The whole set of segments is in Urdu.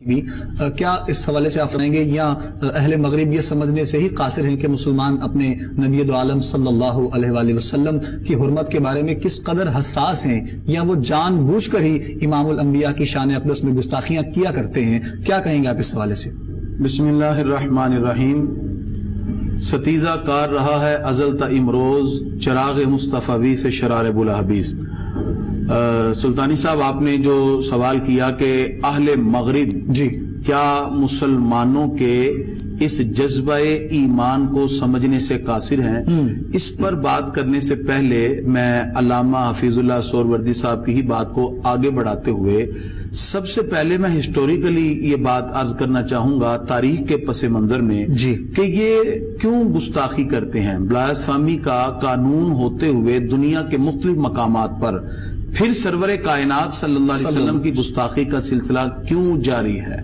بھی کیا اس حوالے سے آپ فرمائیں گے، یا اہل مغرب یہ سمجھنے سے ہی قاصر ہیں کہ مسلمان اپنے نبی دو عالم صلی اللہ علیہ وآلہ وسلم کی حرمت کے بارے میں کس قدر حساس ہیں، یا وہ جان بوجھ کر ہی امام الانبیاء کی شان اقدس میں گستاخیاں کیا کرتے ہیں؟ کیا کہیں گے آپ اس حوالے سے؟ بسم اللہ الرحمن الرحیم۔ ستیزہ کار رہا ہے ازل تا امروز، چراغ مصطفی سے شرار بلحبیست۔ سلطانی صاحب، آپ نے جو سوال کیا کہ اہل مغرب جی کیا مسلمانوں کے اس جذبہ ایمان کو سمجھنے سے قاصر ہیں، اس پر بات کرنے سے پہلے میں علامہ حفیظ اللہ سہروردی صاحب کی ہی بات کو آگے بڑھاتے ہوئے سب سے پہلے میں ہسٹوریکلی یہ بات عرض کرنا چاہوں گا تاریخ کے پس منظر میں جی کہ یہ کیوں گستاخی کرتے ہیں۔ بلاسفامی کا قانون ہوتے ہوئے دنیا کے مختلف مقامات پر پھر سرور کائنات صلی اللہ علیہ وسلم کی گستاخی کا سلسلہ کیوں جاری ہے؟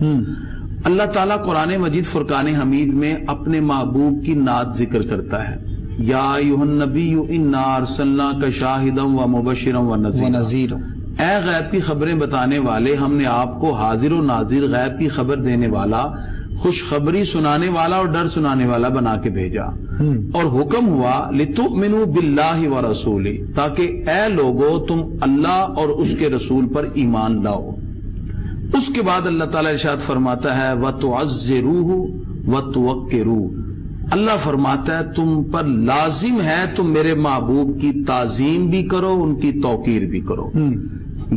اللہ تعالیٰ قرآن مجید فرقان حمید میں اپنے محبوب کی نعت ذکر کرتا ہے، یا ایھا النبی انا ارسلناک شاہدا ومبشرا ونذیرا، اے غیب کی خبریں بتانے والے، ہم نے آپ کو حاضر و ناظر، غیب کی خبر دینے والا، خوشخبری سنانے والا اور ڈر سنانے والا بنا کے بھیجا۔ اور حکم ہوا لتؤمنوا باللہ ورسولہ، تاکہ اے لوگو تم اللہ اور اس کے رسول پر ایمان لاؤ۔ اس کے بعد اللہ تعالیٰ ارشاد فرماتا ہے وَتُعَزِّرُوهُ وَتُوَقِّرُوهُ، اللہ فرماتا ہے تم پر لازم ہے تم میرے محبوب کی تعظیم بھی کرو، ان کی توقیر بھی کرو۔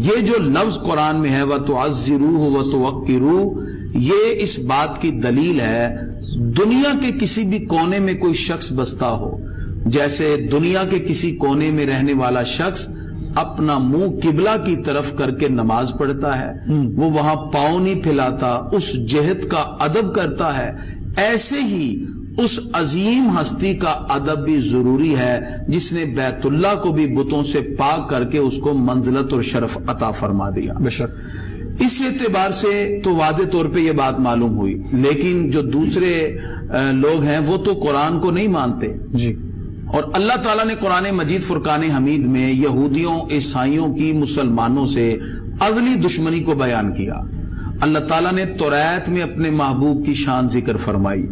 یہ جو لفظ قرآن میں ہے وَتُعَزِّرُوهُ وَتُوَقِّرُوهُ، یہ اس بات کی دلیل ہے دنیا کے کسی بھی کونے میں کوئی شخص بستا ہو، جیسے دنیا کے کسی کونے میں رہنے والا شخص اپنا منہ قبلہ کی طرف کر کے نماز پڑھتا ہے، وہ وہاں پاؤں نہیں پھیلاتا، اس جہت کا ادب کرتا ہے، ایسے ہی اس عظیم ہستی کا ادب بھی ضروری ہے جس نے بیت اللہ کو بھی بتوں سے پاک کر کے اس کو منزلت اور شرف عطا فرما دیا۔ بے شک اس اعتبار سے تو واضح طور پہ یہ بات معلوم ہوئی، لیکن جو دوسرے لوگ ہیں وہ تو قرآن کو نہیں مانتے جی، اور اللہ تعالیٰ نے قرآن مجید فرقان حمید میں یہودیوں عیسائیوں کی مسلمانوں سے ازلی دشمنی کو بیان کیا۔ اللہ تعالیٰ نے توریت میں اپنے محبوب کی شان ذکر فرمائی۔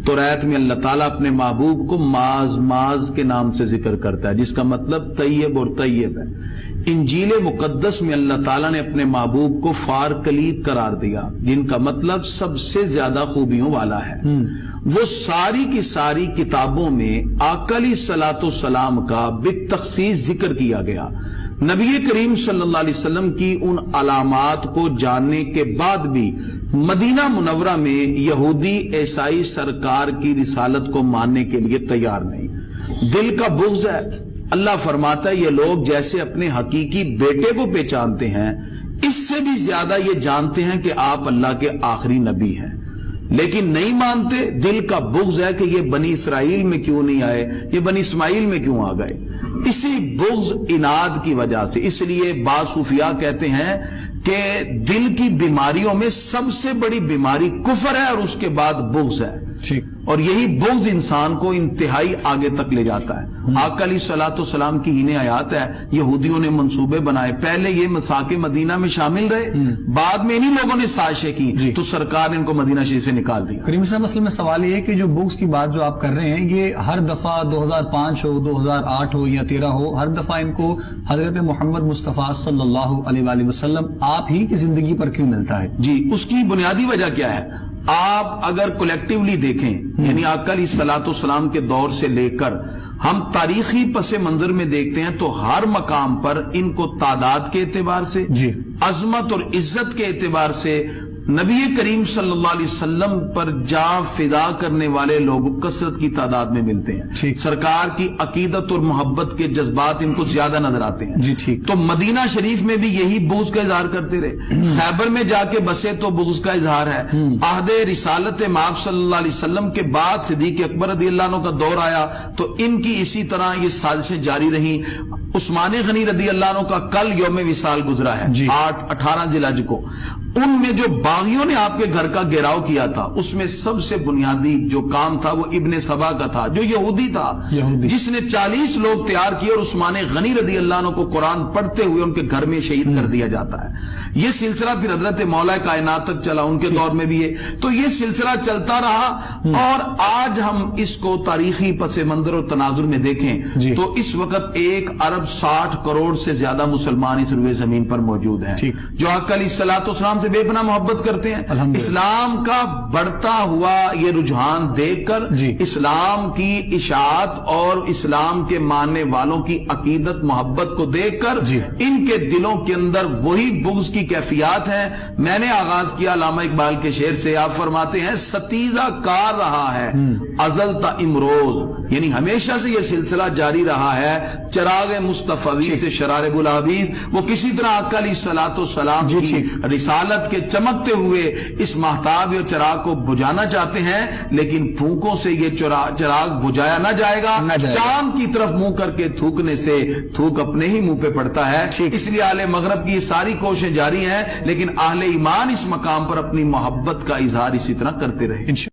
توریت میں اللہ تعالیٰ اپنے محبوب کو ماز ماز کے نام سے ذکر کرتا ہے، جس کا مطلب طیب اور طیب ہے۔ انجیل مقدس میں اللہ تعالیٰ نے اپنے محبوب کو فار کلید قرار دیا، جن کا مطلب سب سے زیادہ خوبیوں والا ہے۔ وہ ساری کی ساری کتابوں میں آقا علیہ الصلوۃ والسلام کا بالتخصیص ذکر کیا گیا۔ نبی کریم صلی اللہ علیہ وسلم کی ان علامات کو جاننے کے بعد بھی مدینہ منورہ میں یہودی عیسائی سرکار کی رسالت کو ماننے کے لیے تیار نہیں، دل کا بغض ہے۔ اللہ فرماتا ہے یہ لوگ جیسے اپنے حقیقی بیٹے کو پہچانتے ہیں، اس سے بھی زیادہ یہ جانتے ہیں کہ آپ اللہ کے آخری نبی ہیں، لیکن نہیں مانتے۔ دل کا بغض ہے کہ یہ بنی اسرائیل میں کیوں نہیں آئے، یہ بنی اسماعیل میں کیوں آ گئے۔ اسی بغض عناد کی وجہ سے، اس لیے بعض صوفیاء کہتے ہیں کہ دل کی بیماریوں میں سب سے بڑی بیماری کفر ہے اور اس کے بعد بغض ہے، اور یہی بغض انسان کو انتہائی آگے تک لے جاتا ہے۔ آقا علیہ الصلوۃ والسلام کی ہی آیات ہے، یہودیوں نے منصوبے بنائے، پہلے یہ مساک مدینہ میں شامل رہے، بعد میں انہی لوگوں نے سازشیں کی تو سرکار نے ان کو مدینہ شریف سے نکال دیا۔ کریم صاحب، مسئلہ میں سوال یہ ہے کہ جو بغض کی بات جو آپ کر رہے ہیں، یہ ہر دفعہ 2005 ہو، 2008 ہو یا 13 ہو، ہر دفعہ ان کو حضرت محمد مصطفیٰ صلی اللہ علیہ وآلہ وسلم آپ ہی کی زندگی پر کیوں ملتا ہے؟ جی، اس کی بنیادی وجہ کیا ہے؟ آپ اگر کولیکٹیولی دیکھیں، یعنی آقا علیہ الصلوۃ والسلام کے دور سے لے کر ہم تاریخی پس منظر میں دیکھتے ہیں تو ہر مقام پر ان کو تعداد کے اعتبار سے، عظمت اور عزت کے اعتبار سے، نبی کریم صلی اللہ علیہ وسلم پر جاں فدا کرنے والے لوگ کثرت کی تعداد میں ملتے ہیں۔ سرکار کی عقیدت اور محبت کے جذبات ان کو زیادہ نظر آتے ہیں۔ تو مدینہ شریف میں بھی یہی بغض کا اظہار کرتے رہے، خیبر میں جا کے بسے تو بغض کا اظہار ہے۔ عہد رسالت مآب صلی اللہ علیہ وسلم کے بعد صدیق اکبر رضی اللہ عنہ کا دور آیا تو ان کی اسی طرح یہ سازشیں جاری رہیں۔ عثمان غنی رضی اللہ عنہ کا کل یوم وصال گزرا ہے، 18 ذی الحج کو۔ ان میں جو باغیوں نے آپ کے گھر کا گھیراؤ کیا تھا اس میں سب سے بنیادی جو کام تھا وہ ابن سبا کا تھا، جو یہودی تھا، جس نے 40 لوگ تیار کیے اور عثمان غنی رضی اللہ عنہ کو قرآن پڑھتے ہوئے ان کے گھر میں شہید کر دیا جاتا ہے۔ یہ سلسلہ پھر حضرت مولا کائنات تک چلا، ان کے دور میں بھی ہے، تو یہ سلسلہ چلتا رہا۔ اور آج ہم اس کو تاریخی پس منظر اور تناظر میں دیکھیں تو اس وقت 1 ارب 60 کروڑ سے زیادہ مسلمان اس روئے زمین پر موجود ہیں جو آقا علیہ الصلوۃ والسلام سے بے پناہ محبت کرتے ہیں۔ اسلام کا بڑھتا ہوا یہ رجحان دیکھ کر اسلام کی اشاعت اور اسلام کے ماننے والوں کی عقیدت محبت کو دیکھ کر ان کے دلوں کے اندر وہی بغض کی کیفیات ہیں۔ میں نے آغاز کیا علامہ اقبال کے شعر سے، آپ فرماتے ہیں ستیزہ کار رہا ہے ازل تا امروز، یعنی ہمیشہ سے یہ سلسلہ جاری رہا ہے۔ چراغ مصطفی سے شرار گلابیز، وہ کسی طرح آقا علیہ الصلوۃ والسلام کی رسالت کے چمکتے ہوئے اس مہتاب یا چراغ کو بجھانا چاہتے ہیں، لیکن پھونکوں سے یہ چراغ بجھایا نہ جائے گا۔ چاند کی طرف منہ کر کے تھوکنے سے تھوک اپنے ہی منہ پہ پڑتا ہے۔ اس لیے اہل مغرب کی یہ ساری کوششیں جاری ہیں، لیکن اہل ایمان اس مقام پر اپنی محبت کا اظہار اسی طرح کرتے رہے۔